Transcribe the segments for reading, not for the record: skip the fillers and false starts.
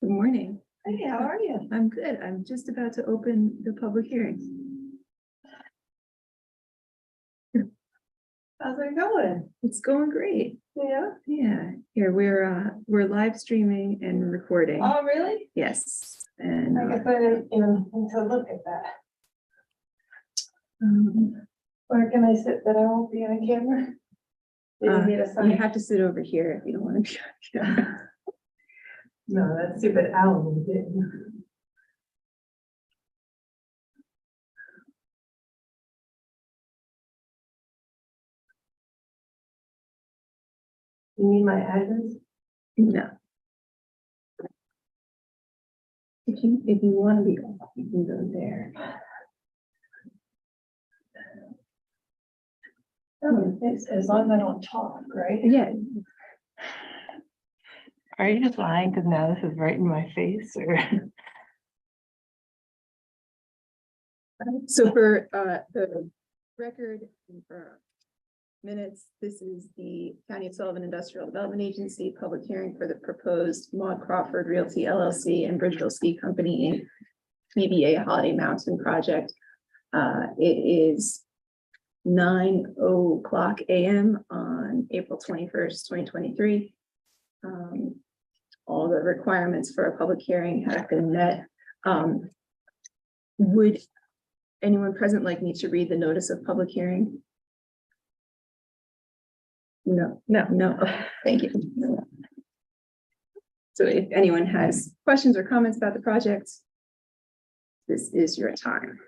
Good morning. Hey, how are you? I'm good. I'm just about to open the public hearing. How's it going? It's going great. Yeah. Yeah, here we're live streaming and recording. Oh, really? Yes, and I guess I didn't even need to look at that. Where can I sit that I won't be on camera? Do you need a you sign? have to sit over here if you don't want to be on camera. No, that stupid owl didn't. You need my address? No. If you want to be off, you can go there. Oh, it's as long as I don't talk, right? Yeah. Are you just lying because now this is right in my face, or? So for the record and for minutes, this is the County of Sullivan Industrial Development Agency public hearing for the proposed Maud Crawford Realty LLC and Bridgeville Ski Company Inc. PBA Holiday Mountain Project. It is 9:00 a.m. on April 21st, 2023. All the requirements for a public hearing have been met. Would anyone present like me to read the notice of public hearing? No. Okay, thank you. So if anyone has questions or comments about the project, this is your time.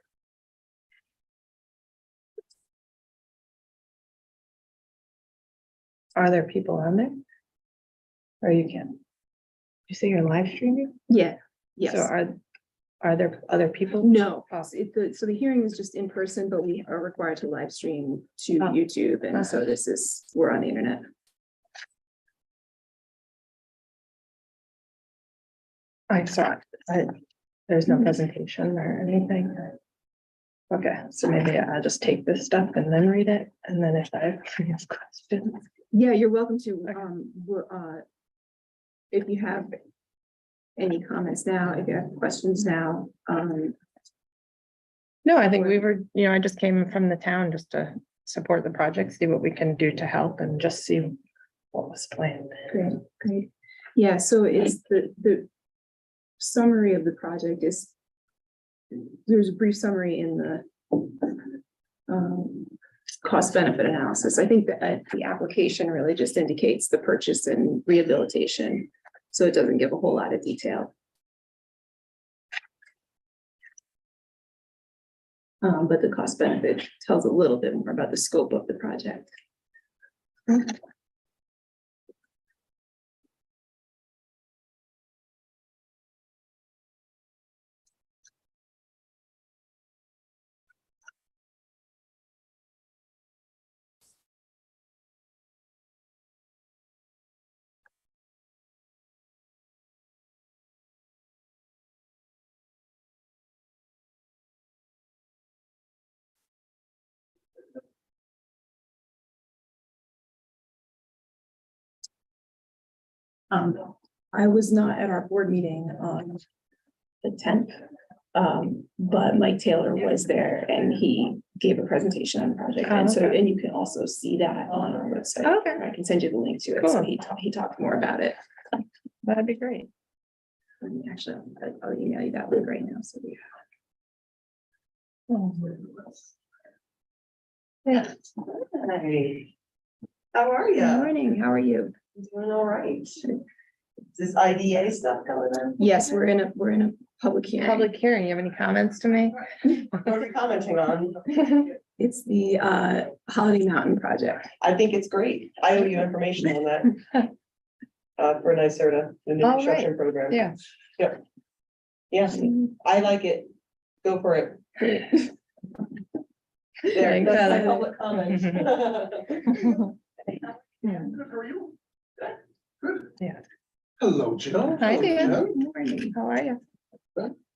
Are there people on there? Or you can? You say you're live streaming? Yeah, yes. So are there other people? No, so the hearing is just in person, but we are required to live stream to Oh. YouTube, and so we're on the internet. I saw it. There's no presentation or anything. Okay, so maybe I'll just take this stuff and then read it, and then if I have questions. Yeah, you're welcome to, if you have any comments now, if you have questions now, No, I think we were, I just came from the town just to support the project, see what we can do to help, and just see what was planned. great. Yeah, so it's the summary of the project is, there's a brief summary in the cost benefit analysis. I think that the application really just indicates the purchase and rehabilitation, so it doesn't give a whole lot of detail. But the cost benefit tells a little bit more about the scope of the project. I was not at our board meeting on the 10th, but Mike Taylor was there and he gave a presentation on the project. Oh, And so, okay. and you can also see that on our website. Okay. I can send you the link to it. So Cool. he talked more about it. That'd be great. Actually, I'll email you that link right now. So we Yeah. Hey, how are Good you? morning. How are you? Doing all right. Is this IDA stuff going on? Yes, we're in a public hearing. Public hearing, you have any comments to make? What are you commenting on? It's the Holiday Mountain project. I think it's great. I owe you information on that. For NYSERDA, the new Oh, construction program. Yeah. Yep. Yeah, I like it. Go for it. There, Thanks, that's my Heather. public comment. Good, how are you? Good. Yeah. Hello, Jill. Hi, Hello, Dan. Jen. Good morning. How are you?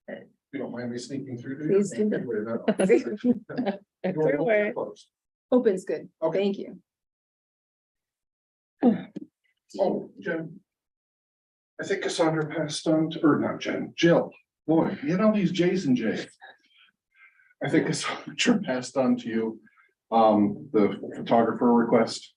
If you don't mind me sneaking through. do Please you? do. Anyway, that- It's You want to your way. open or closed? Open's good. Okay. Thank you. Oh, Jen, I think Cassandra passed on to, or not Jen, Jill. Boy, you know these J's and J's. I think Cassandra passed on to you, the photographer request.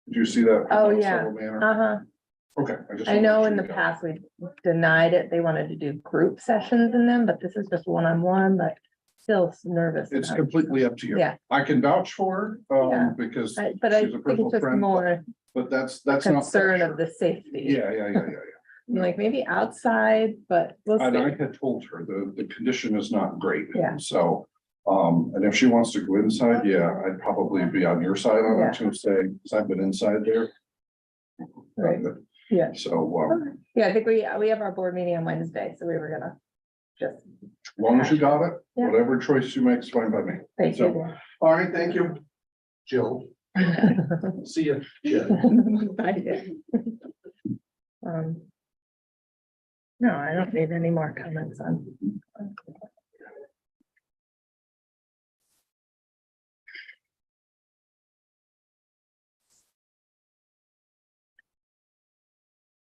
Did you see that? Oh, From yeah. Sullivan Manor? Uh-huh. Okay. just I wanted know to in the check it out. past we denied it. They wanted to do group sessions in them, but this is just one-on-one, but still nervous. It's about it. completely up to you. Yeah. I can vouch for her, Yeah. because But I she's a think personal it's just friend, more but that's not. concern of pressure. the safety. Yeah. Like maybe outside, but we'll And I see. had told her the condition is not great. Yeah. So, and if she wants to go inside, yeah, I'd probably be on your side on Yeah. it to say, because I've been inside there. Right. Yeah. So, Yeah, I think we have our board meeting on Wednesday, so we were gonna just, as long as you got it, Yeah. whatever choice you make is fine by me. thank So- you. All right, thank you. Jill, see you. Bye. No, I don't need any more comments on.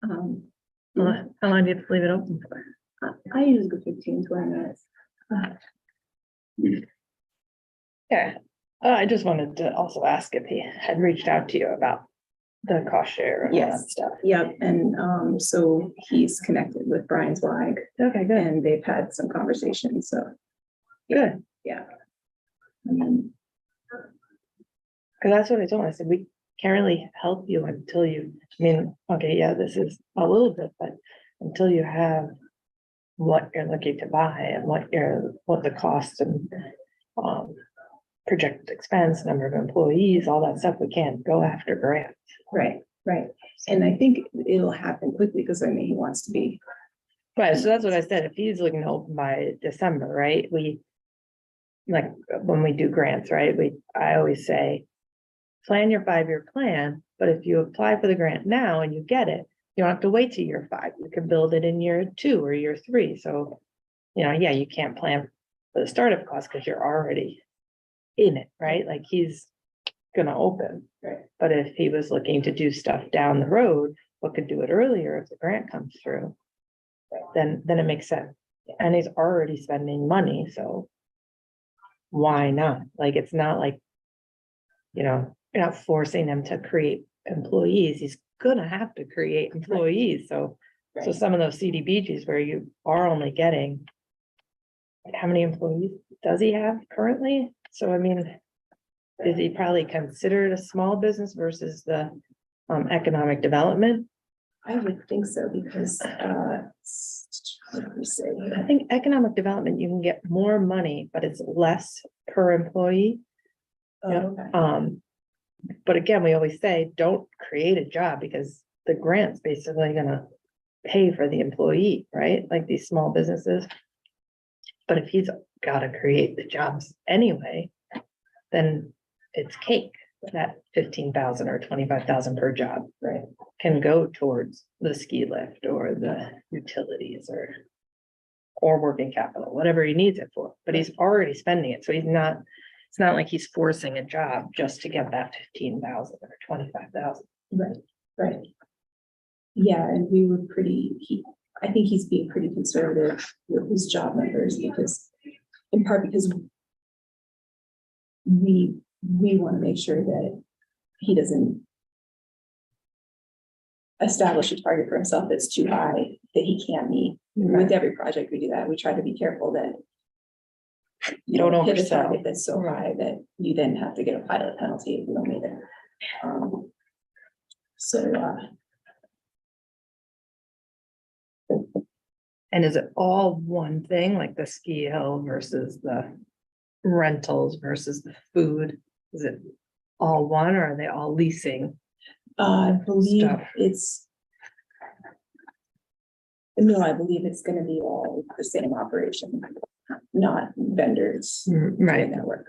How long do you have to leave it open for? I usually go 15-20 minutes. Yeah, I just wanted to also ask if he had reached out to you about the cost share and all that Yes. stuff. Yep, and so he's connected with Brian Zweig Okay, good, and they've had some conversations, so, good. yeah. And then, Cause that's what I told him. I said, we can't really help you until you, I mean, okay, yeah, this is a little bit, but until you have what you're looking to buy and what the cost and projected expense, number of employees, all that stuff, we can't go after grants. right, and I think it'll happen quickly, because I mean, he wants to be, Right, so that's what I said. If he's looking to open by December, right, like, when we do grants, right, I always say, plan your 5-year plan, but if you apply for the grant now and you get it, you don't have to wait till year 5. You can build it in year 2 or year 3. So, yeah, you can't plan for the startup cost because you're already in it, right? Like he's gonna open. Right. But if he was looking to do stuff down the road, but could do it earlier if the grant comes through, then it makes sense. And he's already spending money, so why not? Like, it's not like, you're not forcing him to create employees. He's gonna have to create employees, so right, some of those CDBGs where you are only getting, like, how many employees does he have currently? So, I mean, is he probably considered a small business versus the economic development? I would think so, because, what did we say? I think economic development, you can get more money, but it's less per employee. Oh, okay. But again, we always say, don't create a job because the grant's basically gonna pay for the employee, right? Like these small businesses. But if he's gotta create the jobs anyway, then it's cake. That 15,000 or 25,000 per job, Right, can go towards the ski lift or the utilities or working capital, whatever he needs it for. But he's already spending it, so it's not like he's forcing a job just to get that 15,000 or 25,000. right. Yeah, and we were I think he's being pretty conservative with his job numbers, because, in part because we want to make sure that he doesn't establish a target for himself that's too high that he can't meet. With every project we do that, we try to be careful that you Don't don't hit a oversell. target that's so high that you then have to get a pilot penalty if you don't meet it. And is it all one thing, like the ski hill versus the rentals versus the food? Is it all one, or are they all leasing? I believe Stuff. I believe it's gonna be all the same operation, not vendors doing Right, that work.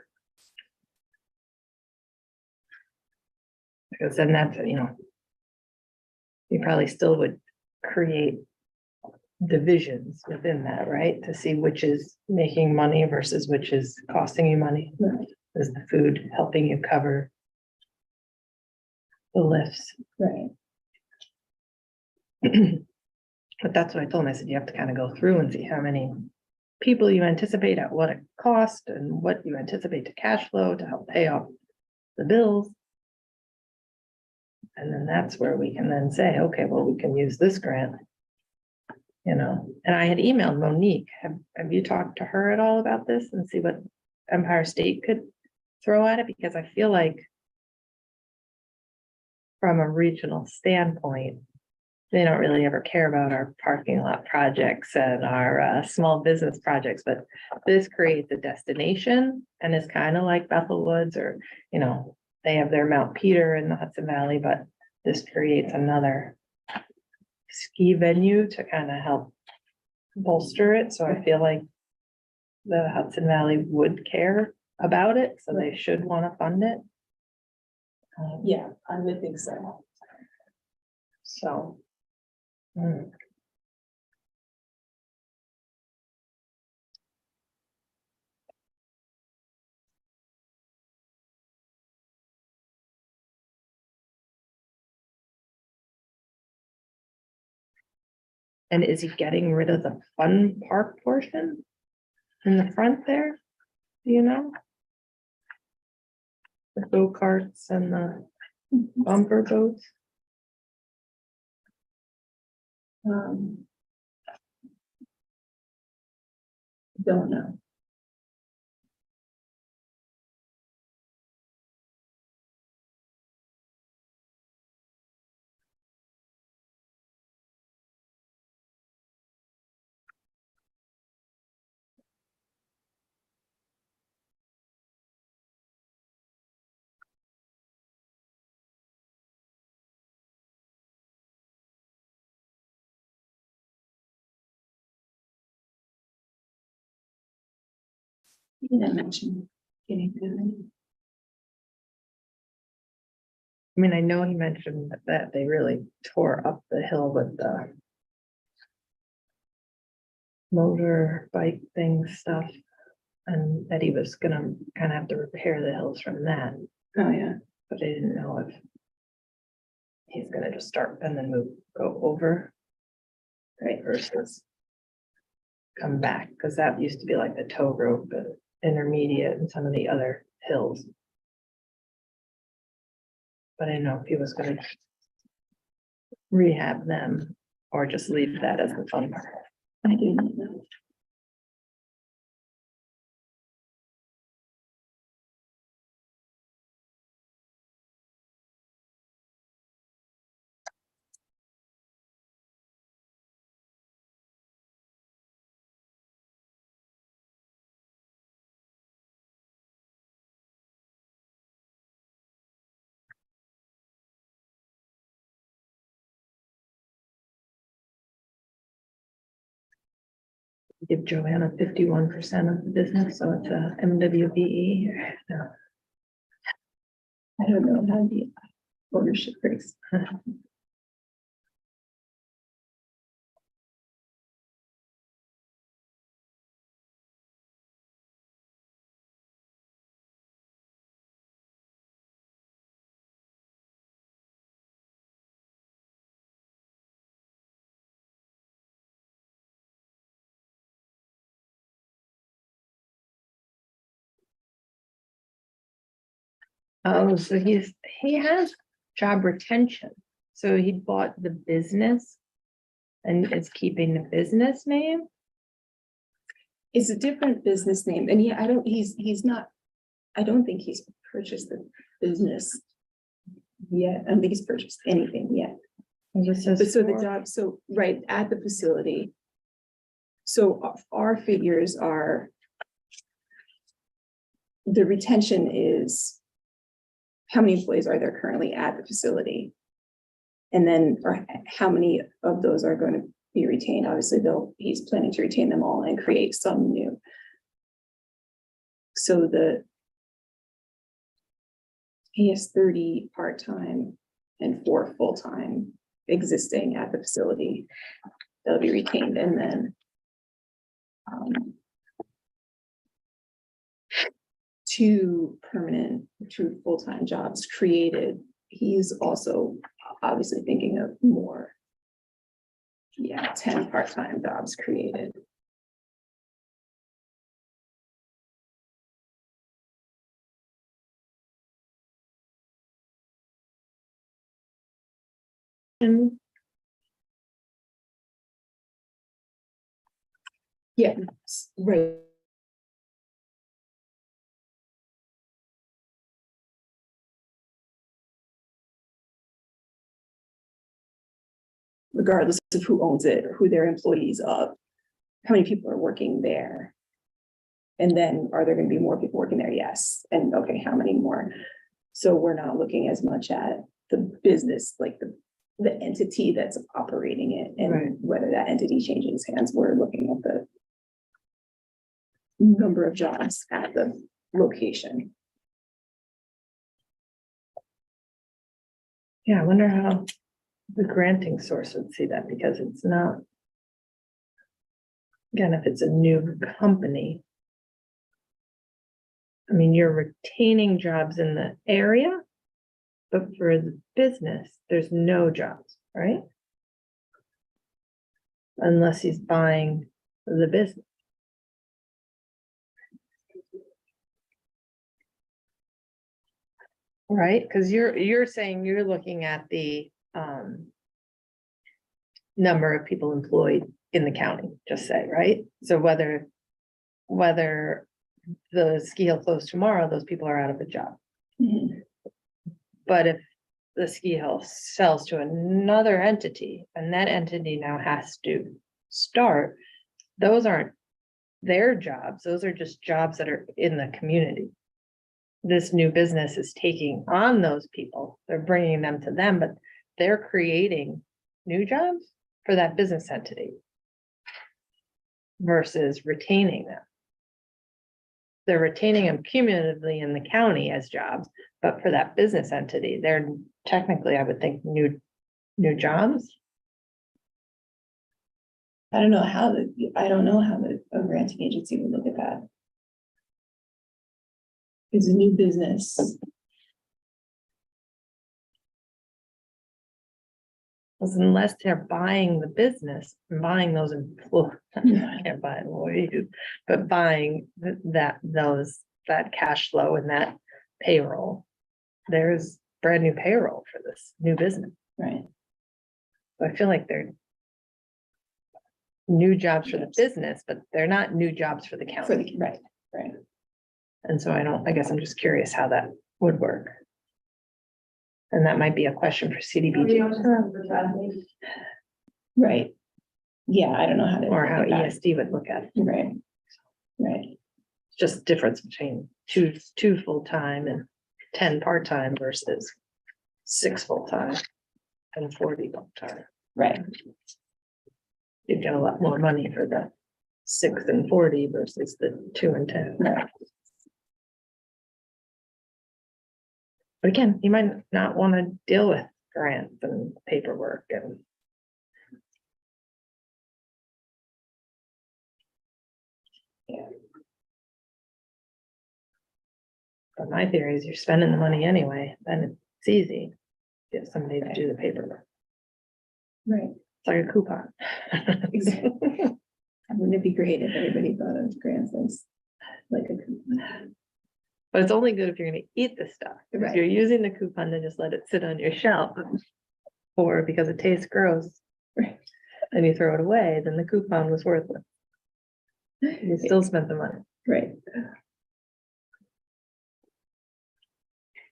because then that's, you probably still would create divisions within that, right? To see which is making money versus which is costing you money. Right. Is the food helping you cover the lifts? Right. But that's what I told him. I said, you have to kind of go through and see how many people you anticipate at what it cost and what you anticipate to cash flow to help pay off the bills. And then that's where we can then say, okay, well, we can use this grant. You know, and I had emailed Monique. Have you talked to her at all about this and see what Empire State could throw at it? Because I feel like from a regional standpoint, they don't really ever care about our parking lot projects and our small business projects, but this creates a destination and is kind of like Bethel Woods, or, you know, they have their Mount Peter in the Hudson Valley, but this creates another ski venue to kind of help bolster it. So I feel like the Hudson Valley would care about it, so they should want to fund it. Yeah, I would think so. So. And is he getting rid of the fun park portion in the front there? Do you know? The go-karts and the bumper boats? Don't know. You didn't mention getting them. I mean, I know he mentioned that they really tore up the hill with the motor bike thing stuff. And that he was gonna kind of have to repair the hills from that, Oh, yeah. but I didn't know if he's gonna just start and then go over. Right, versus come back, because that used to be like the tow rope, the intermediate and some of the other hills. But I didn't know if he was gonna rehab them or just leave that as the fun part. I do not know. Give Joanna 51% of the business, so it's a MWBE. No. I don't know how the ownership works. Oh, so he has job retention. So he bought the business and is keeping the business name. It's a different business name, and yeah, he's not, I don't think he's purchased the business yet. I don't think he's purchased anything yet. It just says But so the for- job, so right at the facility. So our figures are. The retention is. How many employees are there currently at the facility? And then, or how many of those are going to be retained? Obviously, he's planning to retain them all and create some new. So he has 30 part-time and 4 full-time existing at the facility. That'll be retained, and then 2 permanent, 2 full-time jobs created. He's also obviously thinking of more Yeah, 10 part-time jobs created. Yeah, right. Regardless of who owns it or who they're employees of, how many people are working there? And then are there gonna be more people working there? Yes. And okay, how many more? So we're not looking as much at the business, like the entity that's operating it Right. and whether that entity changes hands. We're looking at the number of jobs at the location. Yeah, I wonder how the granting source would see that, because it's not. Again, if it's a new company. I mean, you're retaining jobs in the area. But for the business, there's no jobs, right? Unless he's buying the business. Right, because you're saying you're looking at the number of people employed in the county, just say, right? So whether the ski hill closed tomorrow, those people are out of a job. Mhm. But if the ski hill sells to another entity and that entity now has to start, those aren't their jobs, those are just jobs that are in the community. This new business is taking on those people, they're bringing them to them, but they're creating new jobs for that business entity versus retaining them. They're retaining them cumulatively in the county as jobs, but for that business entity, they're technically, I would think, new jobs. I don't know how a granting agency would look at that. It's a new business. Because unless they're buying the business, and buying those employees, I can't buy employees, but buying that cash flow and that payroll. There's brand new payroll for this new business. Right. So I feel like they're new jobs for the business, but they're not new jobs for the For county. the, right, right. And so I guess I'm just curious how that would work. And that might be a question for CDBG Right. Yeah, I don't know how to. or how look at that. ESD would look at it. Right. Right. Just difference between two full-time and 10 part-time versus 6 full-time and 40 part-time. Right. You get a lot more money for the 6 and 40 versus the 2 and 10. Right. But again, you might not want to deal with grants and paperwork and. Yeah. But my theory is you're spending the money anyway, then it's easy. Get somebody to do the paperwork. Right. It's like a coupon. Exactly. Wouldn't it be great if everybody thought of grants as like a coupon? But it's only good if you're gonna eat the stuff. If Right. you're using the coupon, then just let it sit on your shelf. Or because it tastes gross. Right. And you throw it away, then the coupon was worthless. You still spent the money. Right.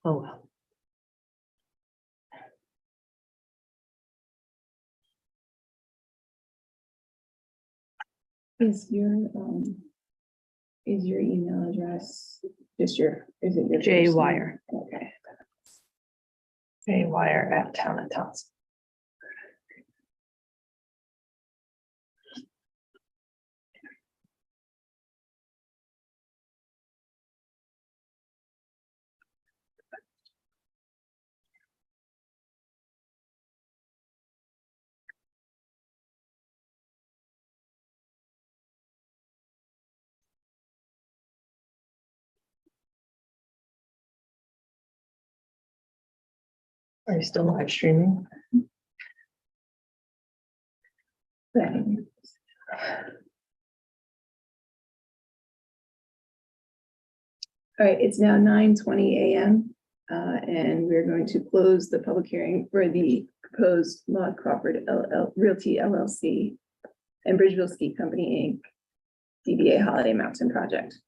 Oh, well. Is your email address just is it your? J first name? Wire. Okay. Wire@town-of-towns. Are you still live streaming? Bang. All right, it's now 9:20 a.m. And we're going to close the public hearing for the proposed Maud Crawford Realty LLC and Bridgeville Ski Company, Inc. DBA Holiday Mountain Project.